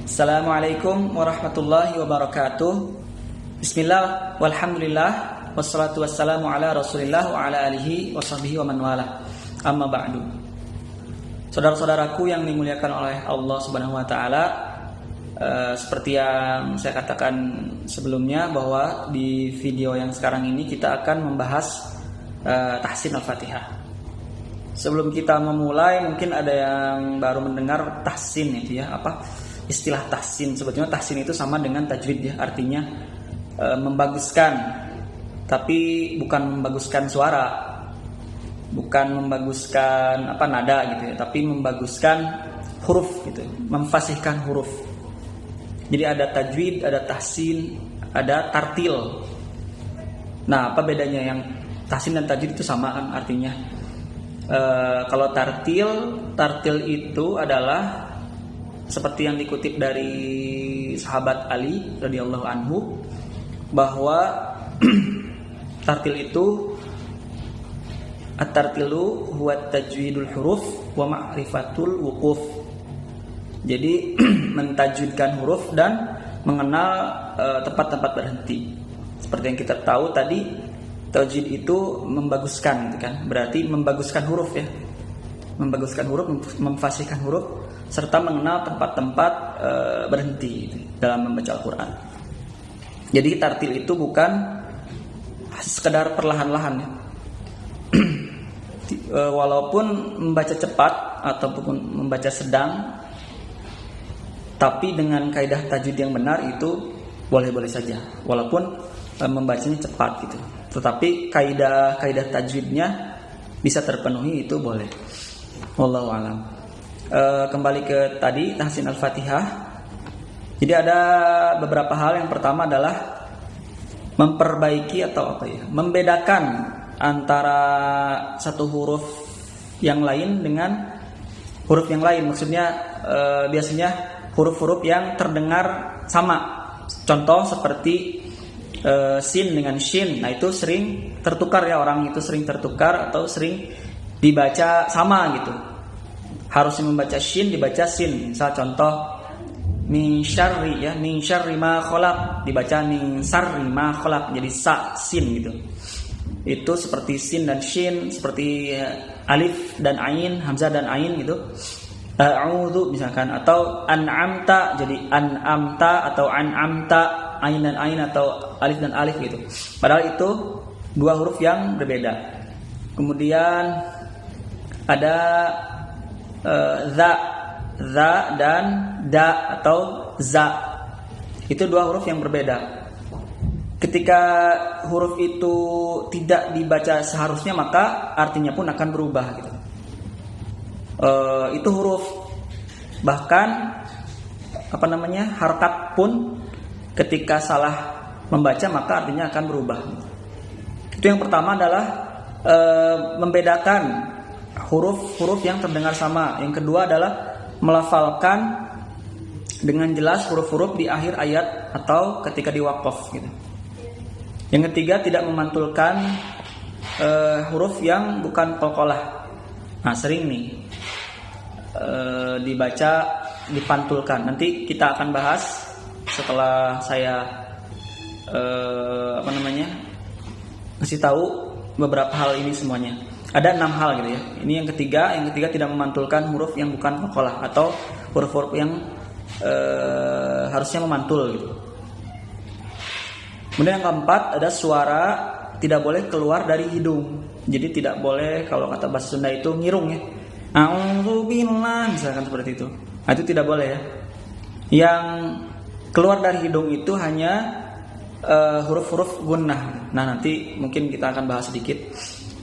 Assalamualaikum warahmatullahi wabarakatuh. Bismillah, walhamdulillah, wassalatu wassalamu ala rasulillah wa ala alihi wa sahbihi wa man wala. Amma ba'du. Saudara-saudaraku yang dimuliakan oleh Allah Subhanahu wa taala, seperti yang saya katakan sebelumnya bahwa di video yang sekarang ini kita akan membahas tahsin Al-Fatihah. Sebelum kita memulai, mungkin ada yang baru mendengar tahsin itu ya, apa? Istilah tahsin. Sebetulnya tahsin itu sama dengan tajwid ya, artinya membaguskan, tapi bukan membaguskan suara, bukan membaguskan nada gitu ya, tapi membaguskan huruf gitu, memfasihkan huruf. Jadi ada tajwid, ada tahsin, ada tartil. Nah, apa bedanya? Yang tahsin dan tajwid itu sama kan artinya. Kalau tartil itu adalah seperti yang dikutip dari sahabat Ali radhiyallahu anhu, bahwa tartil itu at-tartilu huwa tajwidul huruf wa ma'rifatul wuquf. Jadi mentajwidkan huruf dan mengenal tempat-tempat berhenti. Seperti yang kita tahu tadi, tajwid itu membaguskan gitu kan. Berarti membaguskan huruf ya. Membaguskan huruf, memfasihkan huruf, serta mengenal tempat-tempat berhenti dalam membaca Al-Quran. Jadi tartil itu bukan sekedar perlahan-lahan ya. Walaupun membaca cepat ataupun membaca sedang, tapi dengan kaidah tajwid yang benar itu boleh-boleh saja. Walaupun membacanya cepat gitu, tetapi kaidah tajwidnya bisa terpenuhi, itu boleh. Wallahu a'lam. Kembali ke tadi tahsin Al-Fatihah. Jadi ada beberapa hal. Yang pertama adalah memperbaiki atau membedakan antara satu huruf yang lain dengan huruf yang lain. Maksudnya biasanya huruf-huruf yang terdengar sama. Contoh seperti sin dengan shin. Nah, itu sering tertukar ya, orang itu sering tertukar atau sering dibaca sama gitu. Harusnya membaca shin dibaca sin. Misal contoh min syarri ya, min syarri ma khalaq dibaca min syarri ma khalaq, jadi sa sin gitu. Itu seperti sin dan shin, seperti alif dan ain, hamzah dan ain gitu. A'udzu misalkan, atau an'amta jadi an'amta, atau an'amta ain dan ain, atau alif dan alif gitu. Padahal itu dua huruf yang berbeda. Kemudian ada za dan da atau za. Itu dua huruf yang berbeda. Ketika huruf itu tidak dibaca seharusnya, maka artinya pun akan berubah gitu. Itu huruf, bahkan harokat pun ketika salah membaca maka artinya akan berubah. Itu yang pertama adalah membedakan huruf-huruf yang terdengar sama. Yang kedua adalah melafalkan dengan jelas huruf-huruf di akhir ayat atau ketika diwaqaf gitu. Yang ketiga, tidak memantulkan huruf yang bukan qalqalah. Nah, sering nih dibaca dipantulkan. Nanti kita akan bahas setelah saya ngasih tahu beberapa hal ini semuanya. Ada 6 hal gitu ya. Ini yang ketiga tidak memantulkan huruf yang bukan qalqalah atau huruf-huruf yang harusnya memantul gitu. Kemudian yang keempat, ada suara tidak boleh keluar dari hidung. Jadi tidak boleh, kalau kata bahasa Sunda itu ngirung ya. A'udzubillah misalkan seperti itu. Nah, itu tidak boleh ya. Yang keluar dari hidung itu hanya huruf-huruf gunnah. Nah, nanti mungkin kita akan bahas sedikit.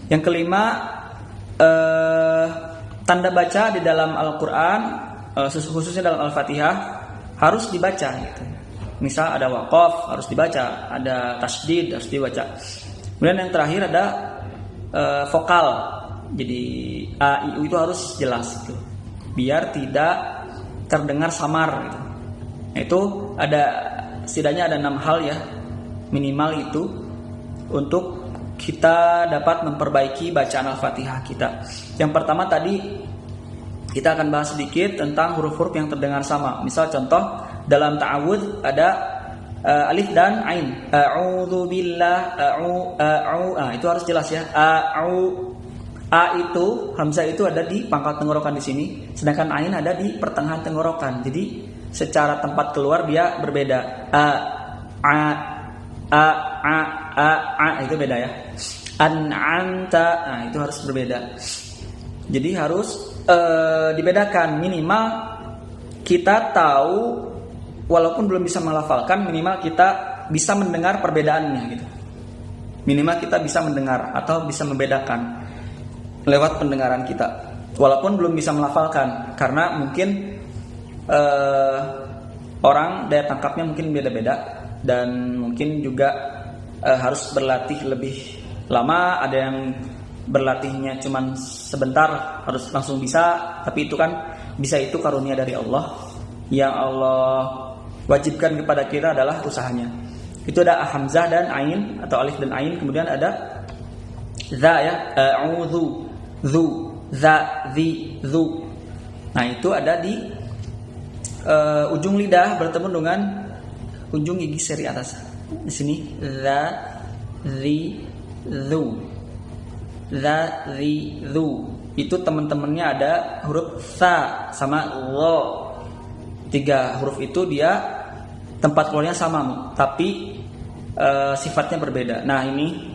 Yang kelima, tanda baca di dalam Al-Quran, khususnya dalam Al-Fatihah, harus dibaca gitu. Misal ada waqaf harus dibaca, ada tasydid harus dibaca. Kemudian yang terakhir ada vokal. Jadi a, i, u itu harus jelas gitu, biar tidak terdengar samar gitu. Nah, itu ada setidaknya ada 6 hal ya minimal itu untuk kita dapat memperbaiki bacaan Al-Fatihah kita. Yang pertama tadi kita akan bahas sedikit tentang huruf-huruf yang terdengar sama. Misal contoh dalam ta'awudz ada alif dan ain. A'udzu billah, itu harus jelas ya. A itu hamzah itu ada di pangkal tenggorokan di sini, sedangkan ain ada di pertengahan tenggorokan. Jadi secara tempat keluar dia berbeda. Itu beda ya. An'amta, itu harus berbeda. Jadi harus dibedakan, minimal kita tahu walaupun belum bisa melafalkan, minimal kita bisa mendengar perbedaannya gitu. Minimal kita bisa mendengar atau bisa membedakan lewat pendengaran kita, walaupun belum bisa melafalkan, karena mungkin orang daya tangkapnya mungkin beda-beda dan mungkin juga harus berlatih lebih lama. Ada yang berlatihnya cuman sebentar harus langsung bisa, tapi itu kan bisa itu karunia dari Allah. Yang Allah wajibkan kepada kita adalah usahanya. Itu ada hamzah dan ain atau alif dan ain, kemudian ada za ya, a'udzu, zu, za, zi, zu. Nah, itu ada di ujung lidah bertemu dengan ujung gigi seri atas. Di sini za, zi, zu. Za, zi, zu. Itu teman-temannya ada huruf sa sama lo. 3 huruf itu dia tempat keluarnya sama, tapi sifatnya berbeda. Nah, ini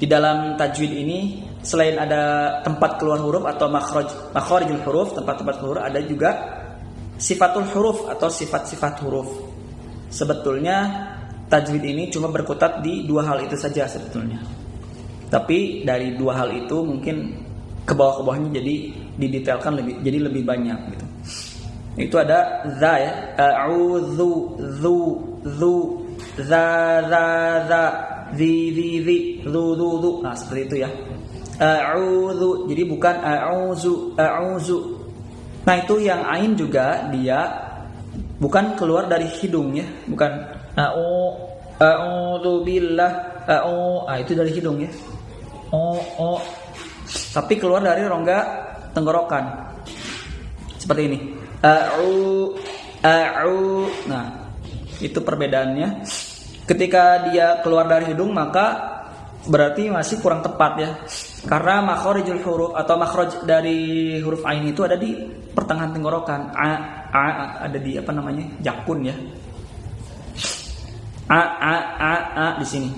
di dalam tajwid ini selain ada tempat keluar huruf atau makhrijul huruf, tempat-tempat keluar, ada juga sifatul huruf atau sifat-sifat huruf. Sebetulnya tajwid ini cuma berkutat di 2 hal itu saja sebetulnya. Tapi dari 2 hal itu mungkin ke bawah-bawahnya jadi didetailkan lebih banyak gitu. Itu ada za ya, a'udzu, zu, za, zi, zu. Nah, seperti itu ya. A'udzu, jadi bukan a'udzu. Nah, itu yang ain juga dia bukan keluar dari hidung ya, bukan a'udzu billah, itu dari hidung ya. Tapi keluar dari rongga tenggorokan. Seperti ini. Nah, itu perbedaannya. Ketika dia keluar dari hidung maka berarti masih kurang tepat ya. Karena makhrijul huruf atau makhraj dari huruf ain itu ada di pertengahan tenggorokan. Ada di jakun ya. Di sini.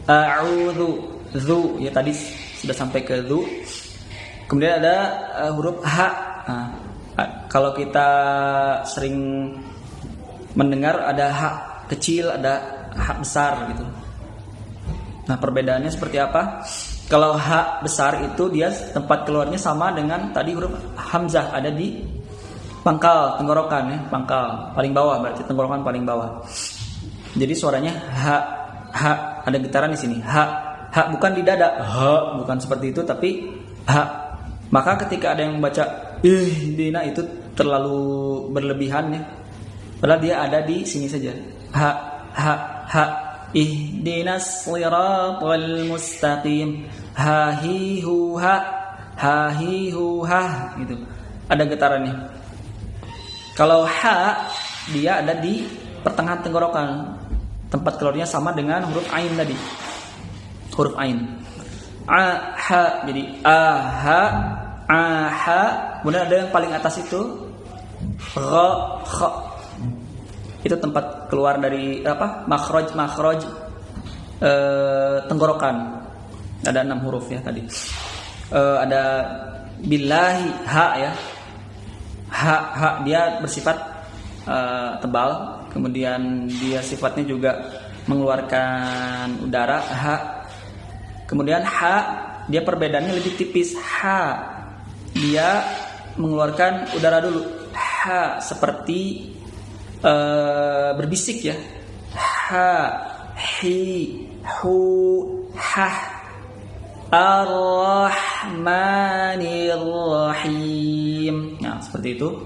A'udzu, zu ya, tadi sudah sampai ke zu. Kemudian ada huruf h. Nah, kalau kita sering mendengar ada h kecil, ada h besar gitu. Nah, perbedaannya seperti apa? Kalau h besar itu dia tempat keluarnya sama dengan tadi huruf hamzah, ada di pangkal tenggorokan ya, pangkal paling bawah, berarti tenggorokan paling bawah. Jadi suaranya h, ada getaran di sini. H bukan di dada. Bukan seperti itu, tapi h. Maka ketika ada yang membaca ihdina itu terlalu berlebihan ya. Padahal dia ada di sini saja. Ha ihdinas shiratal mustaqim. Ha hi hu ha gitu. Ada getarannya. Kalau ha dia ada di pertengahan tenggorokan. Tempat keluarnya sama dengan huruf ain tadi. Huruf ain. Jadi kemudian ada yang paling atas itu kha. Itu tempat keluar dari makhraj tenggorokan. Ada 6 huruf ya tadi. Ada billahi ha ya. Ha dia bersifat tebal, kemudian dia sifatnya juga mengeluarkan udara. Kemudian ha dia perbedaannya lebih tipis. Ha dia mengeluarkan udara dulu. Ha seperti berbisik ya. Ha, hi, hu, hah. Ar-Rahmanir Rahim. Nah, seperti itu.